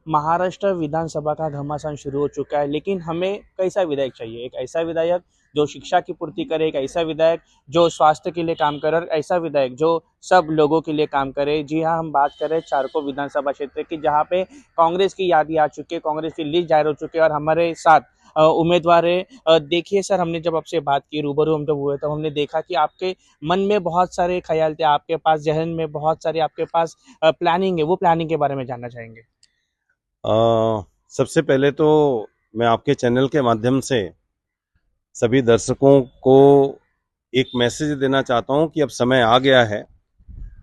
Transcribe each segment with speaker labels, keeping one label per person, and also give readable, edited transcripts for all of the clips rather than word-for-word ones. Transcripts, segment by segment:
Speaker 1: महाराष्ट्र विधानसभा का घमासान शुरू हो चुका है, लेकिन हमें कैसा विधायक चाहिए? एक ऐसा विधायक जो शिक्षा की पूर्ति करे, एक ऐसा विधायक जो स्वास्थ्य के लिए काम करे, और ऐसा विधायक जो सब लोगों के लिए काम करे। जी हाँ, हम बात कर रहे हैं चारकोल विधानसभा क्षेत्र की, जहाँ पे कांग्रेस की यादी आ चुकी है, कांग्रेस की लिस्ट जाहिर हो चुकी है और हमारे साथ उम्मीदवार है। देखिए सर, हमने जब आपसे बात की, रूबरू हम जब हुए, तब हमने देखा कि आपके मन में बहुत सारे ख्याल थे, आपके पास जहन में बहुत सारे आपके पास प्लानिंग है। वो प्लानिंग के बारे में जानना चाहेंगे।
Speaker 2: सबसे पहले तो मैं आपके चैनल के माध्यम से सभी दर्शकों को एक मैसेज देना चाहता हूं कि अब समय आ गया है,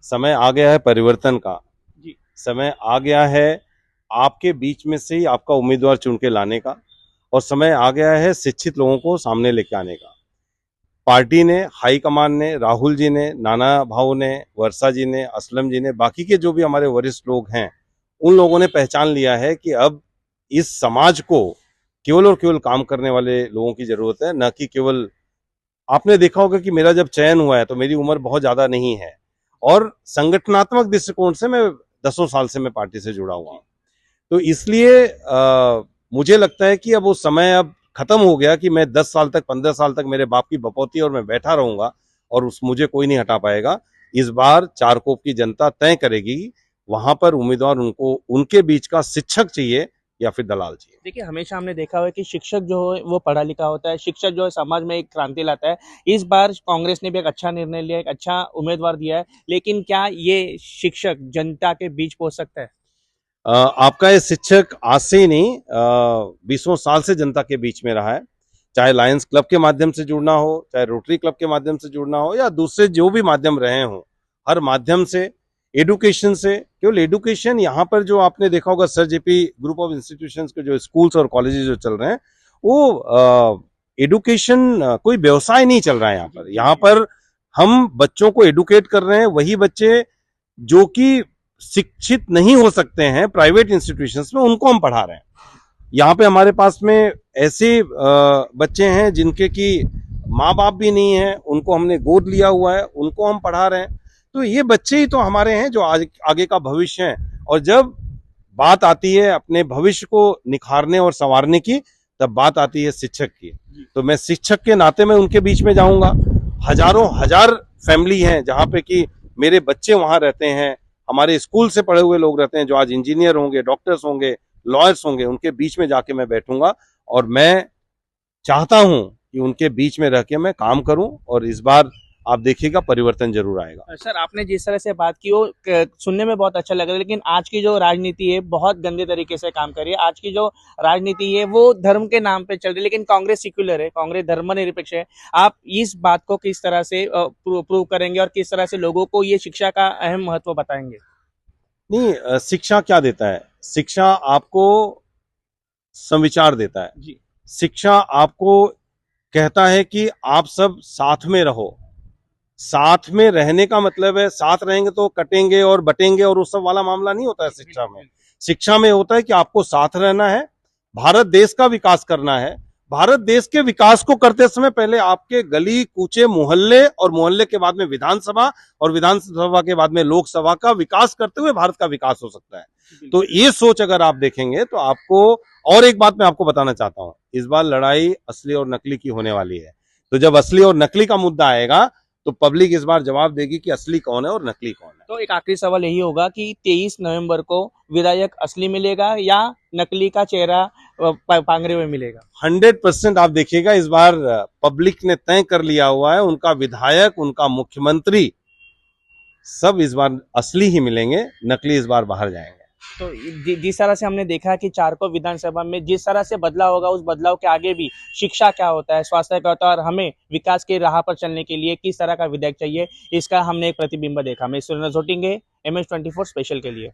Speaker 2: समय आ गया है परिवर्तन का।
Speaker 1: जी।
Speaker 2: समय आ गया है आपके बीच में से ही आपका उम्मीदवार चुन के लाने का, और समय आ गया है शिक्षित लोगों को सामने लेके आने का। पार्टी ने, हाईकमान ने, राहुल जी ने, नाना भाऊ ने, वर्षा जी ने, असलम जी ने, बाकी के जो भी हमारे वरिष्ठ लोग हैं, उन लोगों ने पहचान लिया है कि अब इस समाज को केवल और केवल काम करने वाले लोगों की जरूरत है, न कि केवल। आपने देखा होगा कि मेरा जब चयन हुआ है तो मेरी उम्र बहुत ज्यादा नहीं है, और संगठनात्मक दृष्टिकोण से मैं 10 साल से मैं पार्टी से जुड़ा हुआ हूं। तो इसलिए मुझे लगता है कि अब वो समय अब खत्म हो गया कि मैं 10 साल तक, 15 साल तक मेरे बाप की बपौती और मैं बैठा रहूंगा और उस मुझे कोई नहीं हटा पाएगा। इस बार चारकोप की जनता तय करेगी, वहां पर उम्मीदवार उनको, उनके बीच का शिक्षक चाहिए या फिर दलाल चाहिए।
Speaker 1: देखिए, हमेशा हमने देखा हुआ है कि शिक्षक जो है वो पढ़ा लिखा होता है, शिक्षक जो है समाज में एक क्रांति लाता है। इस बार कांग्रेस ने भी एक अच्छा निर्णय लिया, एक अच्छा उम्मीदवार दिया है, लेकिन क्या ये शिक्षक जनता के बीच पहुंच सकता है?
Speaker 2: आपका ये शिक्षक आज से ही नहीं, 20 साल से जनता के बीच में रहा है। चाहे लायंस क्लब के माध्यम से जुड़ना हो, चाहे रोटरी क्लब के माध्यम से जुड़ना हो, या दूसरे जो भी माध्यम रहे हों, हर माध्यम से, एडुकेशन से, केवल एडुकेशन, यहाँ पर जो आपने देखा होगा sir JP group of institutions के जो स्कूल्स और कॉलेजेस जो चल रहे हैं, वो एडुकेशन कोई व्यवसाय नहीं चल रहा है यहाँ पर। यहाँ पर हम बच्चों को एडुकेट कर रहे हैं, वही बच्चे जो कि शिक्षित नहीं हो सकते हैं प्राइवेट इंस्टीट्यूशंस में, उनको हम पढ़ा रहे हैं। यहाँ पे हमारे पास में ऐसे बच्चे हैं जिनके की माँ बाप भी नहीं है, उनको हमने गोद लिया हुआ है, उनको हम पढ़ा रहे हैं। तो ये बच्चे ही तो हमारे हैं जो आगे का भविष्य है। और जब बात आती है अपने भविष्य को निखारने और संवारने की, तब बात आती है शिक्षक की। तो मैं शिक्षक के नाते में उनके बीच में जाऊंगा। हजारों हजार फैमिली हैं जहाँ पे कि मेरे बच्चे वहां रहते हैं, हमारे स्कूल से पढ़े हुए लोग रहते हैं जो आज इंजीनियर होंगे, डॉक्टर्स होंगे, लॉयर्स होंगे, उनके बीच में जाके मैं बैठूंगा। और मैं चाहता हूं कि उनके बीच में रह के मैं काम करूं, और इस बार आप देखिएगा परिवर्तन जरूर आएगा।
Speaker 1: सर, आपने जिस तरह से बात की वो सुनने में बहुत अच्छा लग रहा है, लेकिन आज की जो राजनीति है बहुत गंदे तरीके से काम कर रही है। आज की जो राजनीति है वो धर्म के नाम पे चल रही है, लेकिन कांग्रेस सेक्युलर है, कांग्रेस धर्मनिरपेक्ष है। आप इस बात को किस तरह से प्रूव करेंगे और किस तरह से लोगों को ये शिक्षा का अहम महत्व बताएंगे?
Speaker 2: नहीं, शिक्षा क्या देता है? शिक्षा आपको संविचार देता है।
Speaker 1: जी।
Speaker 2: शिक्षा आपको कहता है कि आप सब साथ में रहो। साथ में रहने का मतलब है, साथ रहेंगे तो कटेंगे और बटेंगे और उस सब वाला मामला नहीं होता है शिक्षा में। शिक्षा में होता है कि आपको साथ रहना है, भारत देश का विकास करना है। भारत देश के विकास को करते समय पहले आपके गली कूचे, मोहल्ले, और मोहल्ले के बाद में विधानसभा, और विधानसभा के बाद में लोकसभा का विकास करते हुए भारत का विकास हो सकता है। तो ये सोच अगर आप देखेंगे तो आपको, और एक बात मैं आपको बताना चाहता हूं, इस बार लड़ाई असली और नकली की होने वाली है। तो जब असली और नकली का मुद्दा आएगा तो पब्लिक इस बार जवाब देगी कि असली कौन है और नकली कौन है।
Speaker 1: तो एक आखिरी सवाल यही होगा कि 23 नवंबर को विधायक असली मिलेगा या नकली का चेहरा पांगरे में मिलेगा?
Speaker 2: 100% आप देखिएगा, इस बार पब्लिक ने तय कर लिया हुआ है, उनका विधायक, उनका मुख्यमंत्री, सब इस बार असली ही मिलेंगे, नकली इस बार बाहर जाएंगे।
Speaker 1: तो जिस तरह से हमने देखा कि चारकोल विधानसभा में जिस तरह से बदलाव होगा, उस बदलाव के आगे भी शिक्षा क्या होता है, स्वास्थ्य क्या होता है, और हमें विकास के राह पर चलने के लिए किस तरह का विधायक चाहिए, इसका हमने एक प्रतिबिंब देखा। मैं सूर्य जोटिंगे, MS24 स्पेशल के लिए।